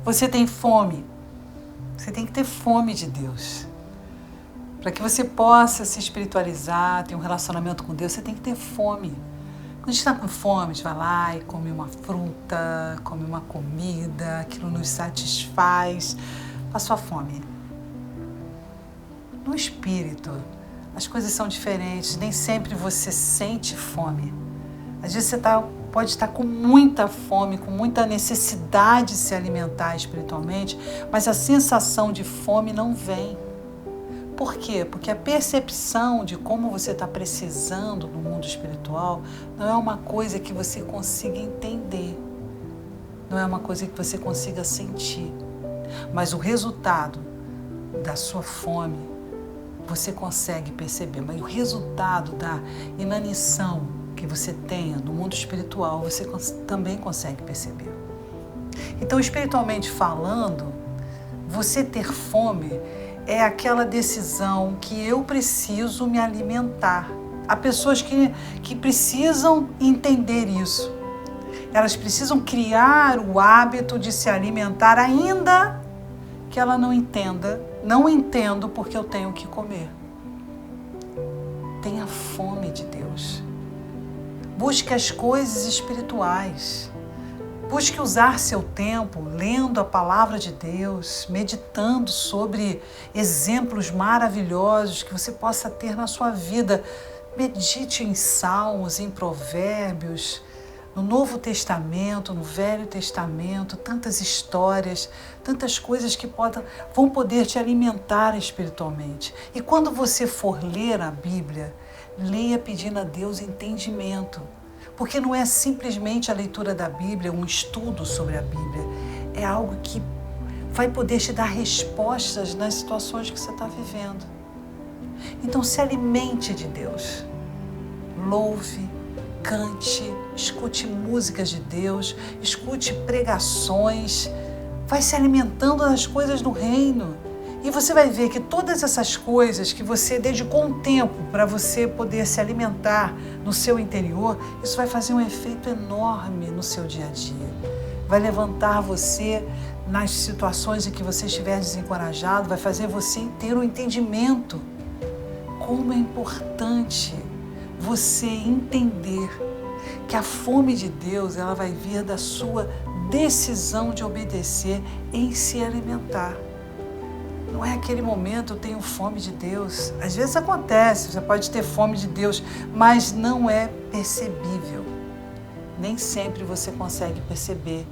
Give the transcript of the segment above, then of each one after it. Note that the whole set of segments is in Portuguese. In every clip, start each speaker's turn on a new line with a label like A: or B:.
A: Você tem fome? Você tem que ter fome de Deus. Para que você possa se espiritualizar, ter um relacionamento com Deus, você tem que ter fome. Quando a gente está com fome, a gente vai lá e come uma fruta, come uma comida, aquilo nos satisfaz. Passou a fome. No espírito, as coisas são diferentes, nem sempre você sente fome. Às vezes você pode estar com muita fome, com muita necessidade de se alimentar espiritualmente, mas a sensação de fome não vem. Por quê? Porque a percepção de como você está precisando no mundo espiritual não é uma coisa que você consiga entender, não é uma coisa que você consiga sentir. Mas o resultado da sua fome você consegue perceber, mas o resultado da inanição que você tenha no mundo espiritual você também consegue perceber. Então, espiritualmente falando, você ter fome é aquela decisão que eu preciso me alimentar. Há pessoas que precisam entender isso. Elas precisam criar o hábito de se alimentar, ainda que ela não entenda. Não entendo porque eu tenho que comer. Tenha fome de Deus. Busque as coisas espirituais. Busque usar seu tempo lendo a palavra de Deus, meditando sobre exemplos maravilhosos que você possa ter na sua vida. Medite em Salmos, em Provérbios, no Novo Testamento, no Velho Testamento, tantas histórias, tantas coisas que vão poder te alimentar espiritualmente. E quando você for ler a Bíblia, leia pedindo a Deus entendimento. Porque não é simplesmente a leitura da Bíblia, um estudo sobre a Bíblia. É algo que vai poder te dar respostas nas situações que você está vivendo. Então se alimente de Deus. Louve, cante, escute músicas de Deus, escute pregações. Vai se alimentando das coisas do reino. E você vai ver que todas essas coisas que você dedicou um tempo para você poder se alimentar no seu interior, isso vai fazer um efeito enorme no seu dia a dia. Vai levantar você nas situações em que você estiver desencorajado, vai fazer você ter um entendimento. Como é importante você entender que a fome de Deus ela vai vir da sua decisão de obedecer em se alimentar. Não é aquele momento, eu tenho fome de Deus. Às vezes acontece, você pode ter fome de Deus, mas não é percebível. Nem sempre você consegue perceber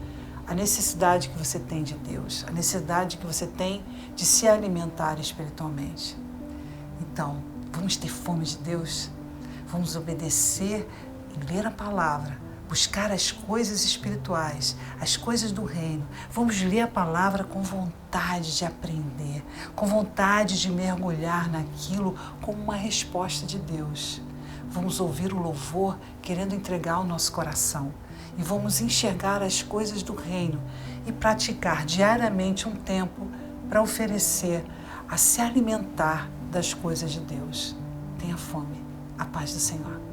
A: a necessidade que você tem de Deus, a necessidade que você tem de se alimentar espiritualmente. Então, vamos ter fome de Deus, vamos obedecer e ler a palavra, buscar as coisas espirituais, as coisas do reino. Vamos ler a palavra com vontade de aprender, com vontade de mergulhar naquilo como uma resposta de Deus. Vamos ouvir o louvor querendo entregar o nosso coração e vamos enxergar as coisas do reino e praticar diariamente um tempo para oferecer a se alimentar das coisas de Deus. Tenha fome. A paz do Senhor.